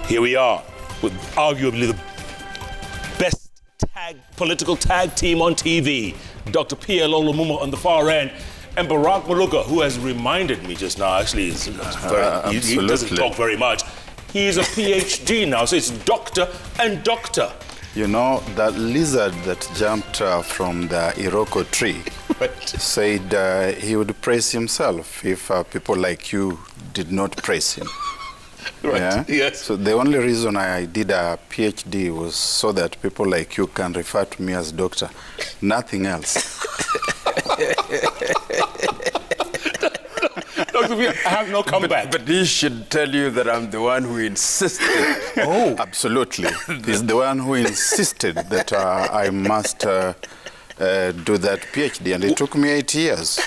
Here we are with arguably the best political tag team on TV. Dr. PLO Lumumba on the far end, and Barack Maluka, who has reminded me just now, actually, he doesn't talk very much. He's a PhD now, so it's doctor and doctor. You know, that lizard that jumped from the Iroko tree said he would praise himself if people like you did not praise him. Right, yeah? Yes. So the only reason I did a PhD was so that people like you can refer to me as doctor. Nothing else. Dr. I have no comeback. But he should tell you that I'm the one who insisted. Oh, absolutely. He's the one who insisted that I must do that PhD, and it took me 8 years.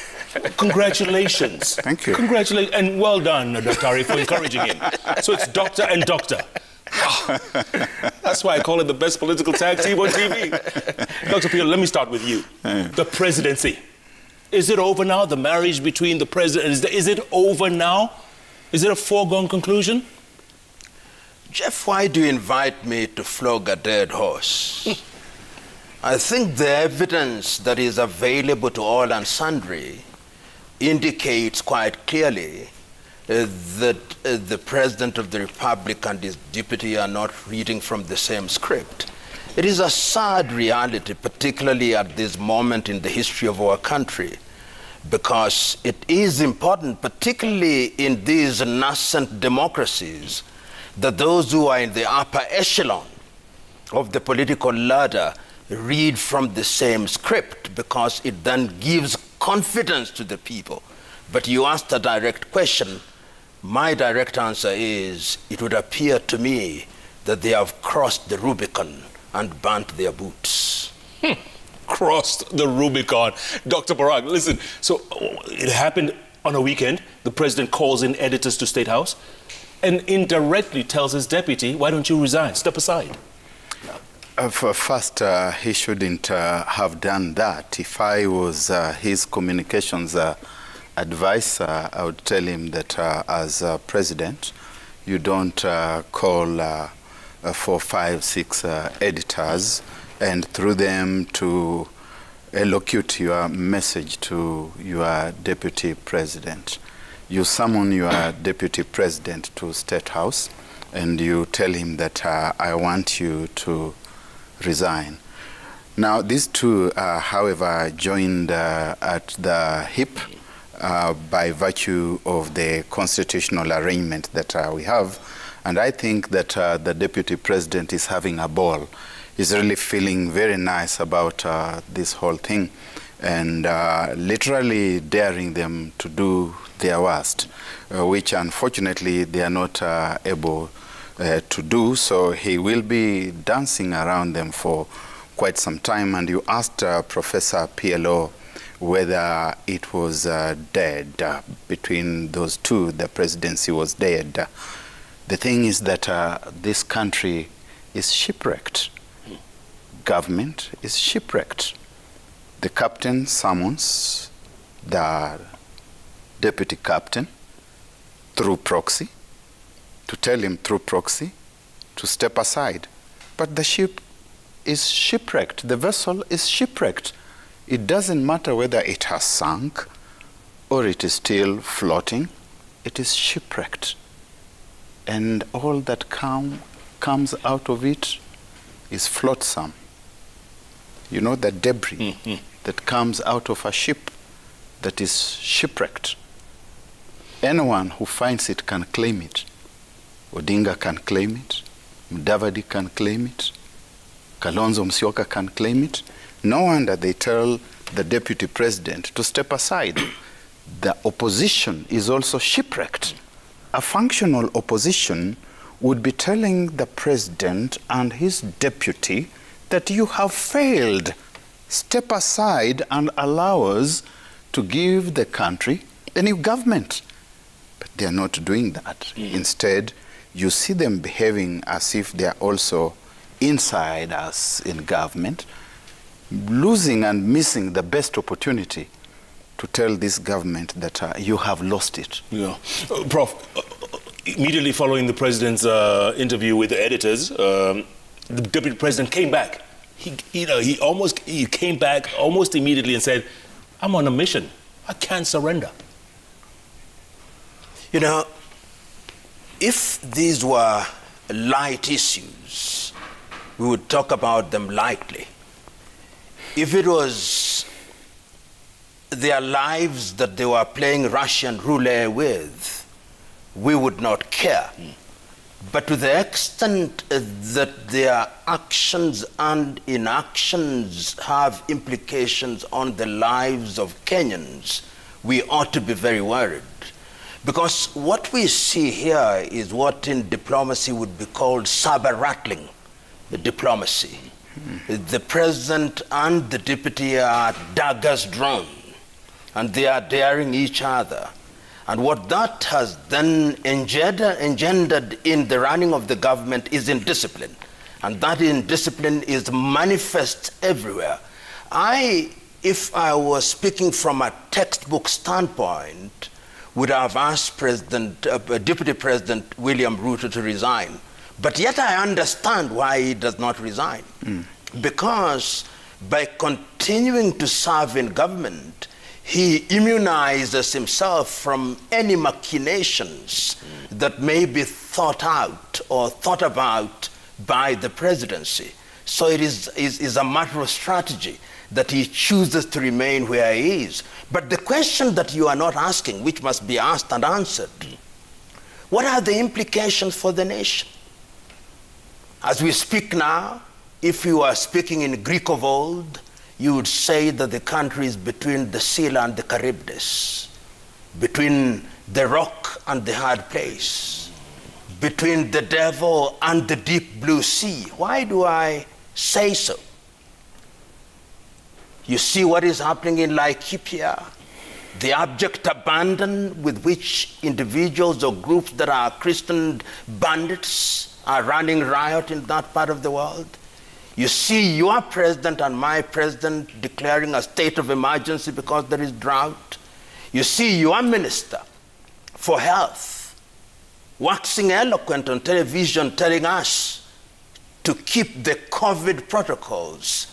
Congratulations. Thank you. Congratulations, and well done, Dr. for encouraging him. So it's doctor and doctor. That's why I call it the best political tag team on TV. Dr. Peel, let me start with you. The presidency. Is it over now? The marriage between the president, is it over now? Is it a foregone conclusion? Jeff, why do you invite me to flog a dead horse? I think the evidence that is available to all and sundry indicates quite clearly that the President of the Republic and his deputy are not reading from the same script. It is a sad reality, particularly at this moment in the history of our country, because it is important, particularly in these nascent democracies, that those who are in the upper echelon of the political ladder read from the same script, because it then gives confidence to the people. But you asked a direct question. My direct answer is, it would appear to me that they have crossed the Rubicon and burnt their boots. Crossed the Rubicon. Dr. Barack, listen, so it happened on a weekend. The president calls in editors to State House and indirectly tells his deputy, why don't you resign? Step aside. First, he shouldn't have done that. If I was his communications advisor, I would tell him that as president, you don't call 4, 5, 6 editors and through them to elocute your message to your deputy president. You summon your deputy president to State House and you tell him that I want you to resign. Now, these two, however, joined at the hip by virtue of the constitutional arrangement that we have. And I think that the deputy president is having a ball. He's really feeling very nice about this whole thing and literally daring them to do their worst, which unfortunately they are not able to do. So he will be dancing around them for quite some time. And you asked Professor PLO whether it was dead between those two, the presidency was dead. The thing is that this country is shipwrecked. Government is shipwrecked. The captain summons the deputy captain through proxy, to tell him through proxy to step aside. But the ship is shipwrecked. The vessel is shipwrecked. It doesn't matter whether it has sunk or it is still floating. It is shipwrecked. And all that comes out of it is flotsam. You know, the debris that comes out of a ship that is shipwrecked. Anyone who finds it can claim it. Odinga can claim it. Mudavadi can claim it. Kalonzo Musyoka can claim it. No wonder they tell the deputy president to step aside. The opposition is also shipwrecked. A functional opposition would be telling the president and his deputy that you have failed. Step aside and allow us to give the country a new government. But they are not doing that. Instead, you see them behaving as if they are also inside us in government, losing and missing the best opportunity to tell this government that you have lost it. Yeah. Prof, immediately following the president's interview with the editors, the deputy president came back. He came back almost immediately and said, "I'm on a mission. I can't surrender." You know, if these were light issues, we would talk about them lightly. If it was their lives that they were playing Russian roulette with, we would not care. But to the extent that their actions and inactions have implications on the lives of Kenyans, we ought to be very worried. Because what we see here is what in diplomacy would be called saber-rattling diplomacy. The president and the deputy are daggers drawn, and they are daring each other. And what that has then engendered in the running of the government is indiscipline. And that indiscipline is manifest everywhere. If I was speaking from a textbook standpoint, would have asked Deputy President William Ruto to resign. But yet I understand why he does not resign. Because by continuing to serve in government, he immunizes himself from any machinations that may be thought out or thought about by the presidency. So it is a matter of strategy that he chooses to remain where he is. But the question that you are not asking, which must be asked and answered, what are the implications for the nation? As we speak now, if you are speaking in Greek of old, you would say that the country is between the Scylla and the Charybdis, between the rock and the hard place, between the devil and the deep blue sea. Why do I say so? You see what is happening in Laikipia, the abject abandon with which individuals or groups that are christened bandits are running riot in that part of the world. You see your president and my president declaring a state of emergency because there is drought. You see your minister for health waxing eloquent on television telling us to keep the COVID protocols.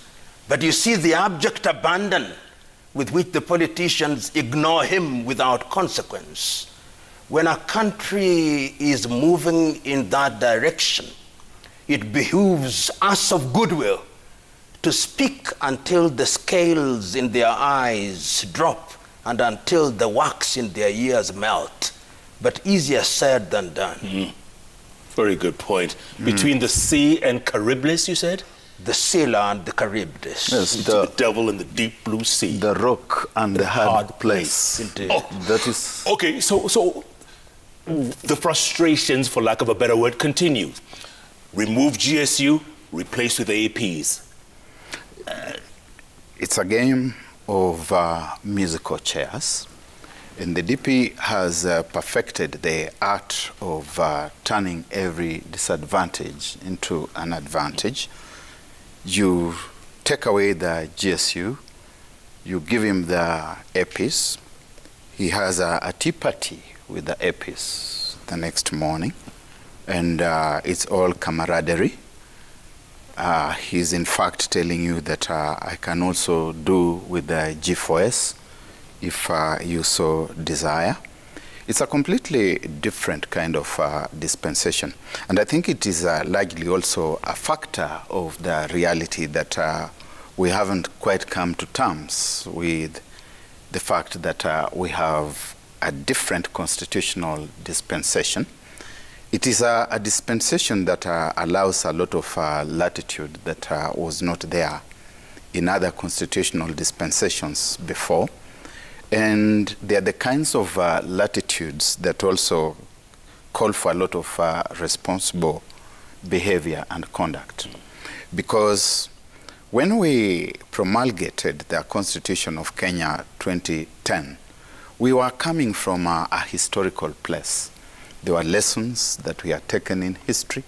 But you see the abject abandon with which the politicians ignore him without consequence. When a country is moving in that direction, it behooves us of goodwill to speak until the scales in their eyes drop and until the wax in their ears melt. But easier said than done. Very good point. Between the sea and Charybdis, you said? The Scylla and the Charybdis. Yes, The devil in the deep blue sea. the rock and the hard place. Indeed. That is... Okay, so the frustrations, for lack of a better word, continue. Remove GSU, replace with APs. It's a game of musical chairs. And the DP has perfected the art of turning every disadvantage into an advantage. You take away the GSU, you give him the APs. He has a tea party with the APs the next morning, and it's all camaraderie. He's in fact telling you that I can also do with the G4S if you so desire. It's a completely different kind of dispensation. And I think it is largely also a factor of the reality that we haven't quite come to terms with the fact that we have a different constitutional dispensation. It is a dispensation that allows a lot of latitude that was not there in other constitutional dispensations before. And they are the kinds of latitudes that also call for a lot of responsible behavior and conduct. Because when we promulgated the Constitution of Kenya 2010, we were coming from a historical place. There were lessons that we had taken in history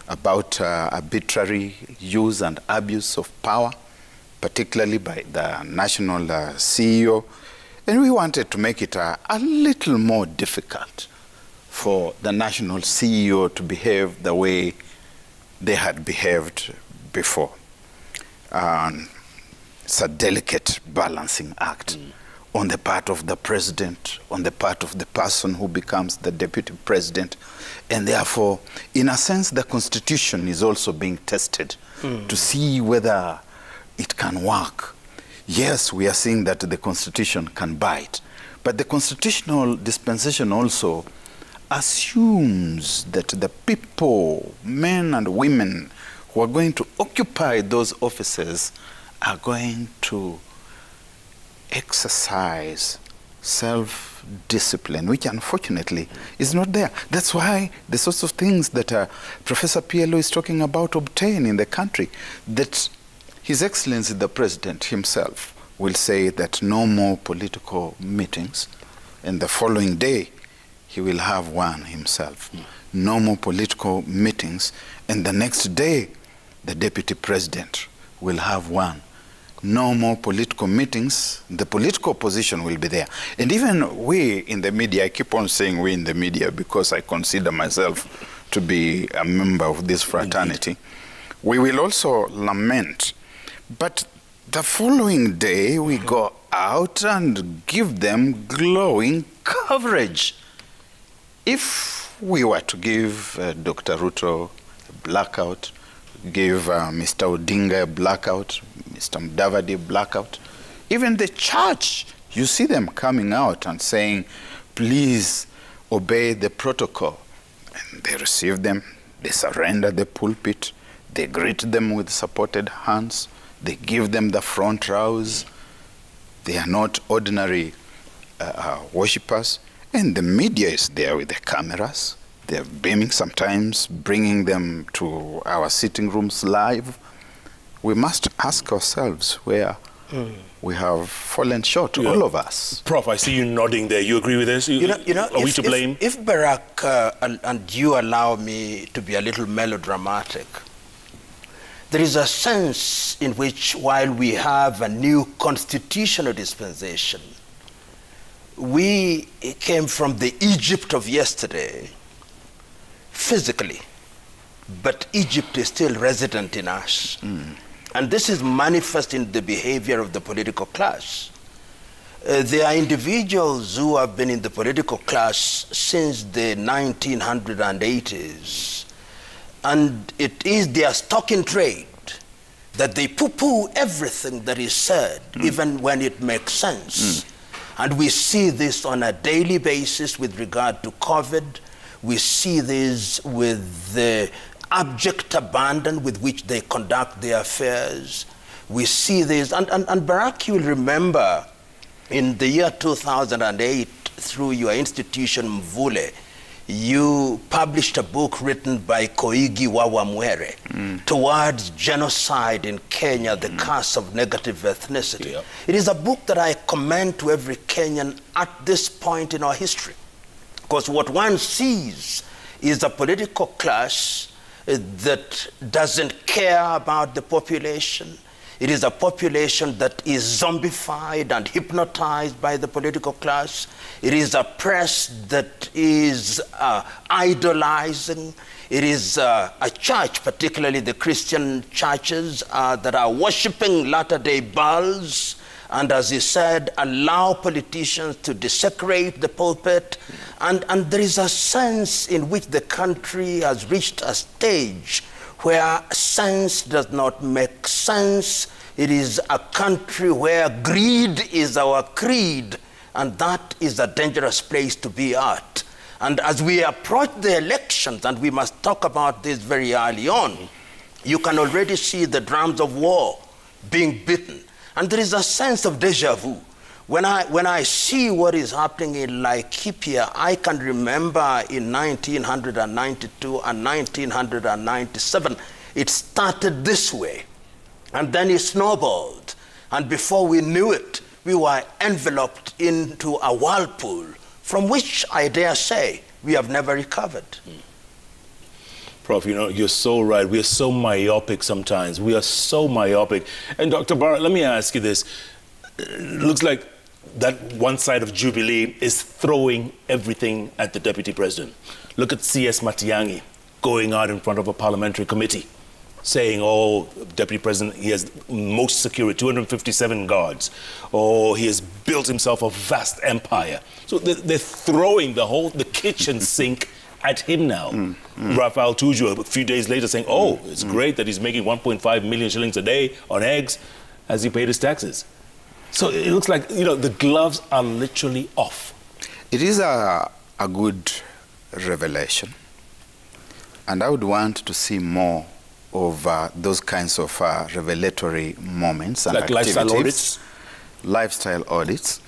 about arbitrary use and abuse of power, particularly by the national CEO. And we wanted to make it a little more difficult for the national CEO to behave the way they had behaved before. It's a delicate balancing act on the part of the president, on the part of the person who becomes the deputy president. And therefore, in a sense, the constitution is also being tested to see whether it can work. Yes, we are seeing that the constitution can bite, but the constitutional dispensation also assumes that the people, men and women, who are going to occupy those offices are going to exercise self-discipline, which unfortunately is not there. That's why the sorts of things that Professor PLO is talking about obtain in the country, that His Excellency the President himself will say that no more political meetings, and the following day he will have one himself. No more political meetings, and the next day the Deputy President will have one. No more political meetings, the political opposition will be there. And even we in the media, I keep on saying we in the media because I consider myself to be a member of this fraternity, we will also lament. But the following day we go out and give them glowing coverage. If we were to give Dr. Ruto a blackout, give Mr. Odinga a blackout, Mr. Mudavadi a blackout, even the church, you see them coming out and saying, please obey the protocol. And they receive them, they surrender the pulpit, they greet them with supported hands, they give them the front rows. They are not ordinary worshippers. And the media is there with the cameras. They're beaming, sometimes bringing them to our sitting rooms live. We must ask ourselves where we have fallen short, all of us. Prof, I see you nodding there. You agree with this? Are we to blame? If Barack, and you allow me to be a little melodramatic, there is a sense in which while we have a new constitutional dispensation, we came from the Egypt of yesterday physically, but Egypt is still resident in us. And this is manifest in the behavior of the political class. There are individuals who have been in the political class since the 1980s, and it is their stock in trade that they poo-poo everything that is said, even when it makes sense. And we see this on a daily basis with regard to COVID. We see this with the abject abandon with which they conduct their affairs. We see this, and Barack, you will remember, in the year 2008, through your institution, Mvule, you published a book written by Koigi Wawamwere towards genocide in Kenya, the curse of negative ethnicity. Yep. It is a book that I commend to every Kenyan at this point in our history. Because what one sees is a political class that doesn't care about the population. It is a population that is zombified and hypnotized by the political class. It is a press that is idolizing. It is a church, particularly the Christian churches, that are worshiping latter-day Baals, and as he said, allow politicians to desecrate the pulpit. And there is a sense in which the country has reached a stage where sense does not make sense. It is a country where greed is our creed, and that is a dangerous place to be at. And as we approach the elections, and we must talk about this very early on, you can already see the drums of war being beaten. And there is a sense of deja vu. When I see what is happening in Laikipia, I can remember in 1992 and 1997, it started this way, and then it snowballed. And before we knew it, we were enveloped into a whirlpool from which, I dare say, we have never recovered. Prof, you know, you're so right. We are so myopic sometimes. We are so myopic. And Dr. Barrett, let me ask you this. It looks like that one side of Jubilee is throwing everything at the deputy president. Look at C.S. Matiangi going out in front of a parliamentary committee saying, oh, deputy president, he has most security, 257 guards. Oh, he has built himself a vast empire. So they're throwing the kitchen sink at him now. Rafael Tuju, a few days later, saying, oh, it's great that he's making 1.5 million shillings a day on eggs as he paid his taxes. So it looks like, you know, the gloves are literally off. It is a good revelation. And I would want to see more of those kinds of revelatory moments and like activities. lifestyle audits? Lifestyle audits.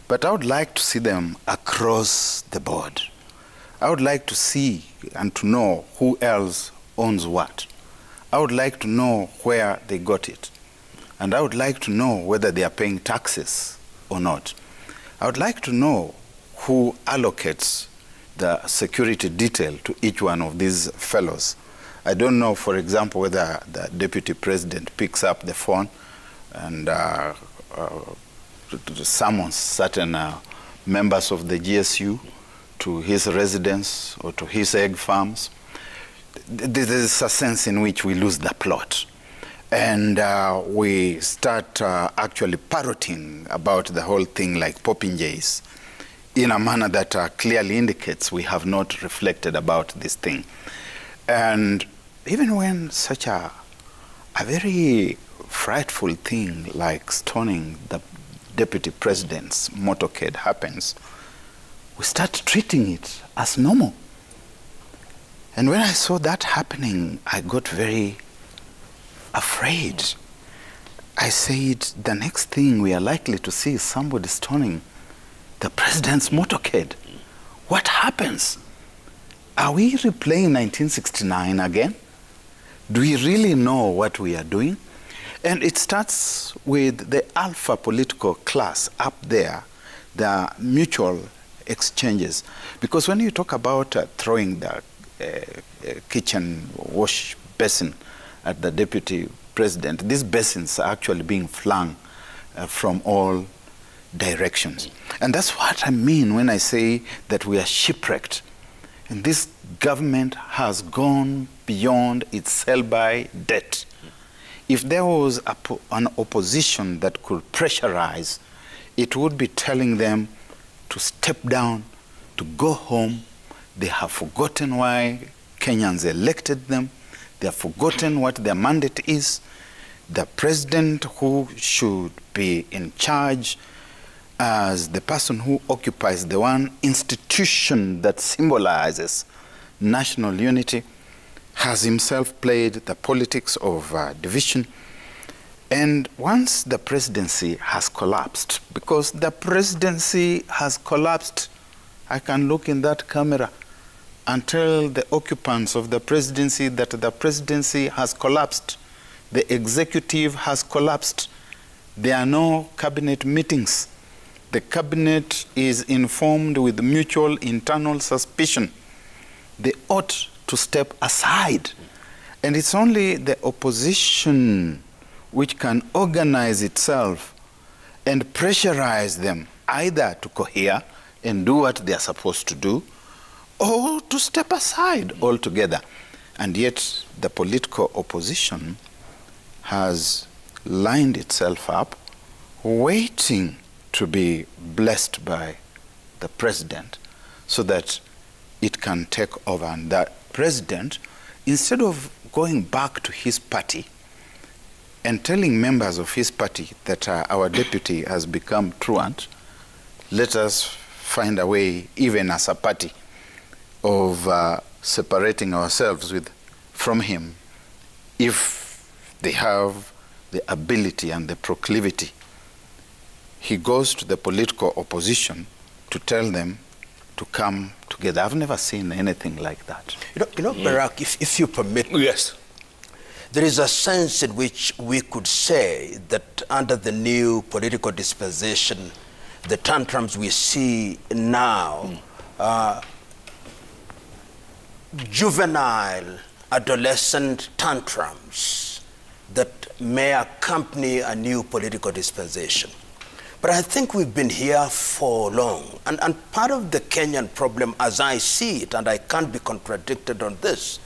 But I would like to see them across the board. I would like to see and to know who else owns what. I would like to know where they got it. And I would like to know whether they are paying taxes or not. I would like to know who allocates the security detail to each one of these fellows. I don't know, for example, whether the deputy president picks up the phone and summons certain members of the GSU to his residence or to his egg farms. There is a sense in which we lose the plot. And we start actually parroting about the whole thing like popinjays in a manner that clearly indicates we have not reflected about this thing. And even when such a very frightful thing like stoning the deputy president's motorcade happens, we start treating it as normal. And when I saw that happening, I got very afraid. I said, the next thing we are likely to see is somebody stoning the president's motorcade. What happens? Are we replaying 1969 again? Do we really know what we are doing? And it starts with the alpha political class up there, the mutual exchanges. Because when you talk about throwing the kitchen wash basin at the deputy president, these basins are actually being flung from all directions. And that's what I mean when I say that we are shipwrecked. And this government has gone beyond its sell-by debt. If there was an opposition that could pressurize, it would be telling them to step down, to go home. They have forgotten why Kenyans elected them. They have forgotten what their mandate is. The president who should be in charge as the person who occupies the one institution that symbolizes national unity has himself played the politics of division. And once the presidency has collapsed, because the presidency has collapsed, I can look in that camera and tell the occupants of the presidency that the presidency has collapsed. The executive has collapsed. There are no cabinet meetings. The cabinet is informed with mutual internal suspicion. They ought to step aside. And it's only the opposition which can organize itself and pressurize them either to cohere and do what they are supposed to do, or to step aside altogether. And yet the political opposition has lined itself up, waiting to be blessed by the president so that it can take over. And that president, instead of going back to his party and telling members of his party that our deputy has become truant, let us find a way, even as a party, of separating ourselves from him if they have the ability and the proclivity. He goes to the political opposition to tell them to come together. I've never seen anything like that. You know, Barack, if you permit me, yes, there is a sense in which we could say that under the new political dispensation, the tantrums we see now, juvenile, adolescent tantrums that may accompany a new political dispensation. But I think we've been here for long. And part of the Kenyan problem, as I see it, and I can't be contradicted on this,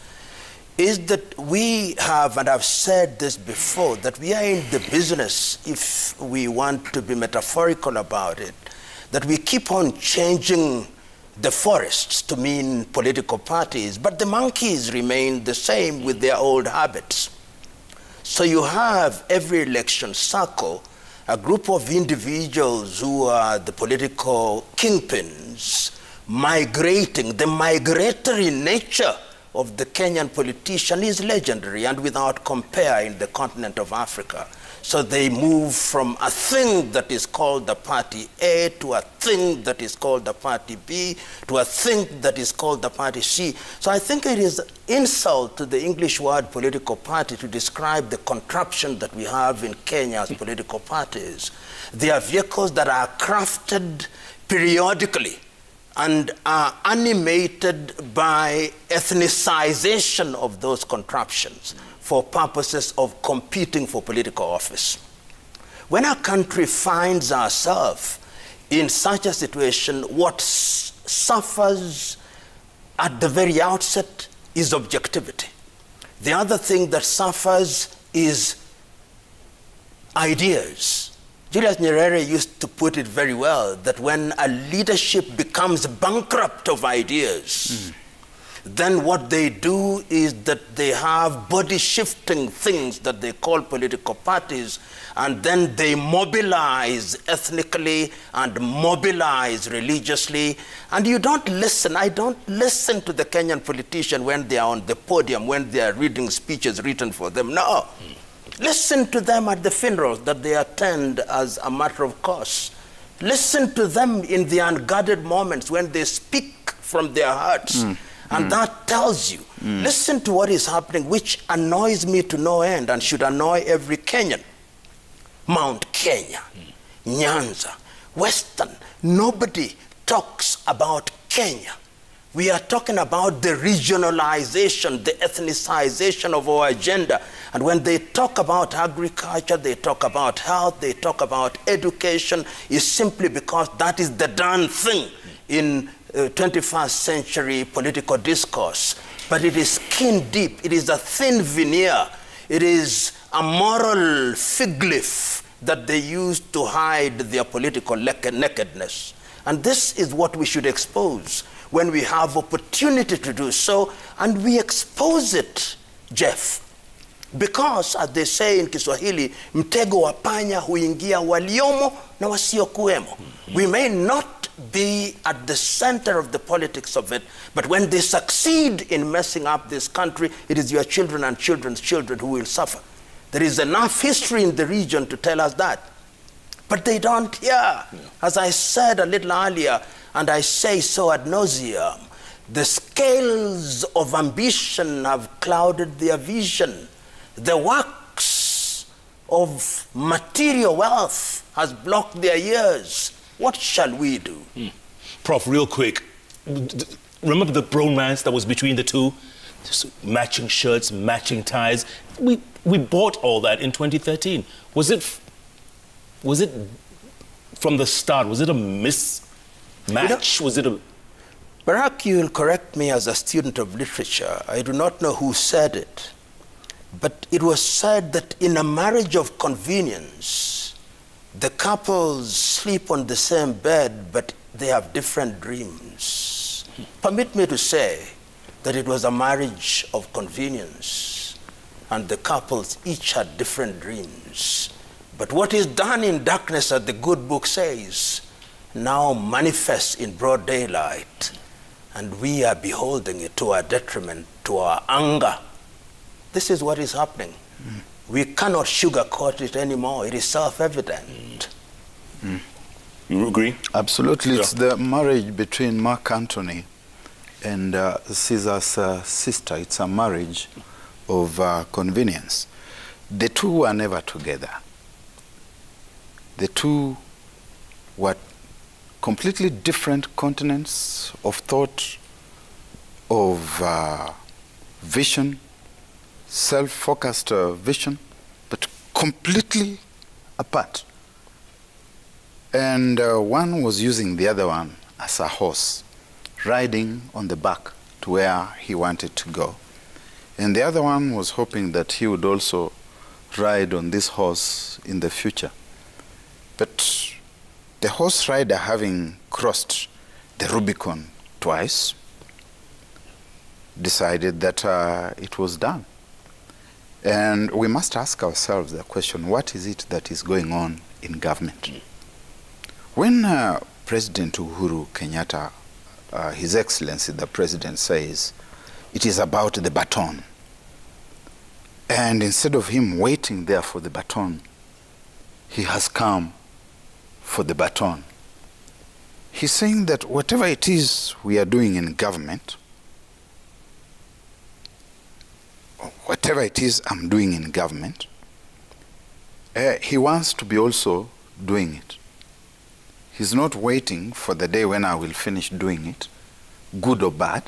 is that we have, and I've said this before, that we are in the business, if we want to be metaphorical about it, that we keep on changing the forests to mean political parties, but the monkeys remain the same with their old habits. So you have every election cycle a group of individuals who are the political kingpins migrating. The migratory nature of the Kenyan politician is legendary and without compare in the continent of Africa. So they move from a thing that is called the party A to a thing that is called the party B to a thing that is called the party C. So I think it is insult to the English word political party to describe the contraption that we have in Kenya's political parties. They are vehicles that are crafted periodically and are animated by ethnicization of those contraptions for purposes of competing for political office. When a country finds ourselves in such a situation, what suffers at the very outset is objectivity. The other thing that suffers is ideas. Julius Nyerere used to put it very well, that when a leadership becomes bankrupt of ideas, then what they do is that they have body-shifting things that they call political parties, and then they mobilize ethnically and mobilize religiously. And you don't listen. I don't listen to the Kenyan politician when they are on the podium, when they are reading speeches written for them. No. Listen to them at the funerals that they attend as a matter of course. Listen to them in the unguarded moments when they speak from their hearts. And that tells you, listen to what is happening, which annoys me to no end and should annoy every Kenyan. Mount Kenya, Nyanza, Western, nobody talks about Kenya. We are talking about the regionalization, the ethnicization of our agenda. And when they talk about agriculture, they talk about health, they talk about education, it's simply because that is the done thing in 21st century political discourse. But it is skin deep, it is a thin veneer, it is a moral fig leaf that they use to hide their political nakedness. And this is what we should expose when we have opportunity to do so, and we expose it, Jeff. Because, as they say in Kiswahili, mtego wa panya huingia waliomo na wasiokuwemo. We may not be at the center of the politics of it, but when they succeed in messing up this country, it is your children and children's children who will suffer. There is enough history in the region to tell us that. But they don't hear. As I said a little earlier, and I say so ad nauseum, the scales of ambition have clouded their vision. The works of material wealth has blocked their ears. What shall we do? Prof, real quick, remember the bromance that was between the two? Just matching shirts, matching ties. We bought all that in 2013. Was it from the start? Was it a mismatch? Was it a... Barack, you will correct me as a student of literature. I do not know who said it, but it was said that in a marriage of convenience, the couples sleep on the same bed, but they have different dreams. Permit me to say that it was a marriage of convenience, and the couples each had different dreams. But what is done in darkness, as the good book says, now manifests in broad daylight, and we are beholding it to our detriment, to our anger. This is what is happening. We cannot sugarcoat it anymore. It is self-evident. You agree? Absolutely. Yeah. It's the marriage between Mark Antony and Caesar's sister. It's a marriage of convenience. The two were never together. The two were completely different continents of thought, of vision, self-focused vision, but completely apart. And one was using the other one as a horse, riding on the back to where he wanted to go. And the other one was hoping that he would also ride on this horse in the future. But the horse rider, having crossed the Rubicon twice, decided that it was done. And we must ask ourselves the question, what is it that is going on in government? When President Uhuru Kenyatta, His Excellency the President, says it is about the baton, and instead of him waiting there for the baton, he has come for the baton. He's saying that whatever it is we are doing in government, whatever it is I'm doing in government, he wants to be also doing it. He's not waiting for the day when I will finish doing it, good or bad,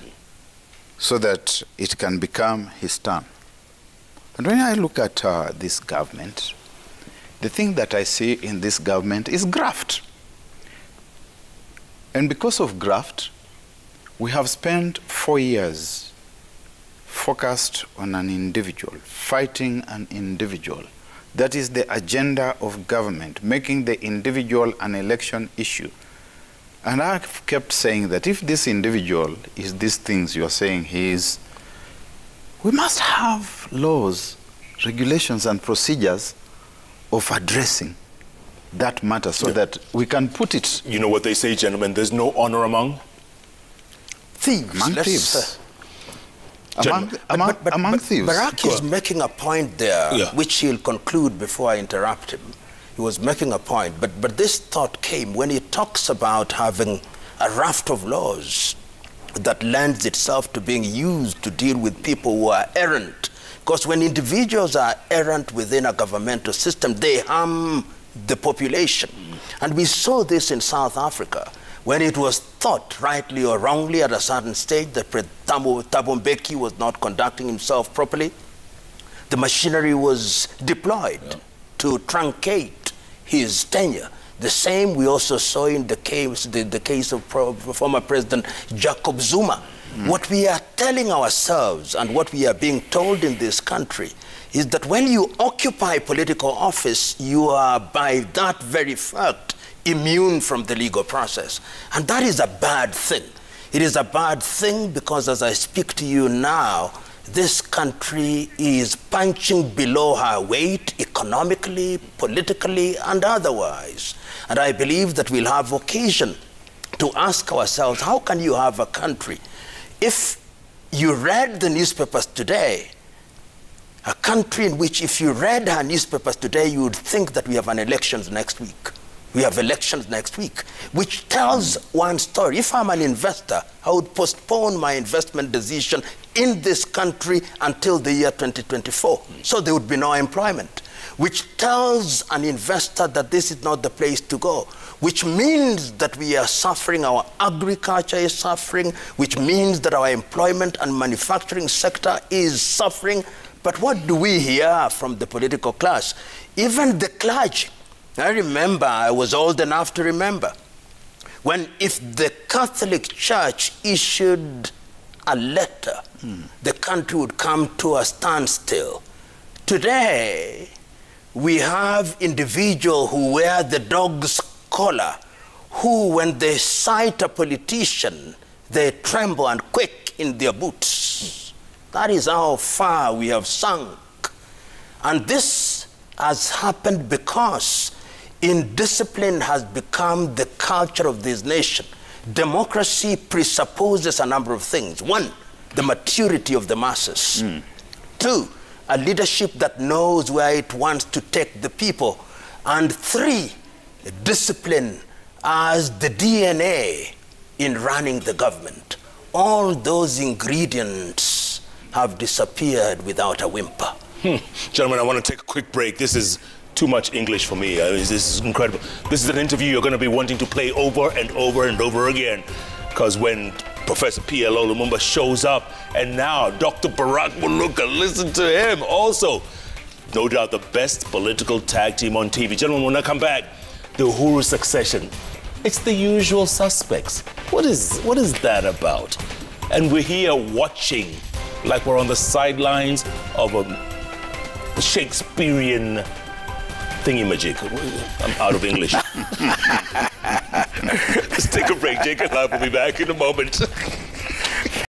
so that it can become his turn. And when I look at this government, the thing that I see in this government is graft. And because of graft, we have spent 4 years focused on an individual, fighting an individual. That is the agenda of government, making the individual an election issue. And I've kept saying that if this individual is these things you're saying he is, we must have laws, regulations, and procedures of addressing that matter so that we can put it. You know what they say, gentlemen, there's no honor among thieves. Among thieves. Among thieves. Barack is making a point there, which he'll conclude before I interrupt him. He was making a point, but this thought came when he talks about having a raft of laws that lends itself to being used to deal with people who are errant. Because when individuals are errant within a governmental system, they harm the population. And we saw this in South Africa, when it was thought, rightly or wrongly, at a certain stage that Thabo Mbeki was not conducting himself properly. The machinery was deployed to truncate his tenure. The same we also saw in the case of former President Jacob Zuma. What we are telling ourselves and what we are being told in this country is that when you occupy political office, you are by that very fact immune from the legal process. And that is a bad thing. It is a bad thing because as I speak to you now, this country is punching below her weight economically, politically, and otherwise. And I believe that we'll have occasion to ask ourselves, how can you have a country? If you read the newspapers today, a country in which if you read her newspapers today, you would think that we have an elections next week. We have elections next week, which tells one story. If I'm an investor, I would postpone my investment decision in this country until the year 2024. So there would be no employment, which tells an investor that this is not the place to go, which means that we are suffering, our agriculture is suffering, which means that our employment and manufacturing sector is suffering. But what do we hear from the political class? Even the clergy. I remember, I was old enough to remember, when if the Catholic Church issued a letter, the country would come to a standstill. Today, we have individuals who wear the dog's collar, who, when they sight a politician, they tremble and quake in their boots. That is how far we have sunk. And this has happened because indiscipline has become the culture of this nation. Democracy presupposes a number of things. One, the maturity of the masses. Two, a leadership that knows where it wants to take the people. And three, discipline as the DNA in running the government. All those ingredients have disappeared without a whimper. Gentlemen, I want to take a quick break. This is too much English for me. This is incredible. This is an interview you're going to be wanting to play over and over and over again. Because when Professor P.L.O. Lumumba shows up, and now Dr. Barack Muluka, listen to him. Also, no doubt the best political tag team on TV. Gentlemen, when I come back, the Uhuru succession. It's the usual suspects. What is that about? And we're here watching like we're on the sidelines of a Shakespearean thingy-majig. I'm out of English. Let's take a break. JKLive will be back in a moment.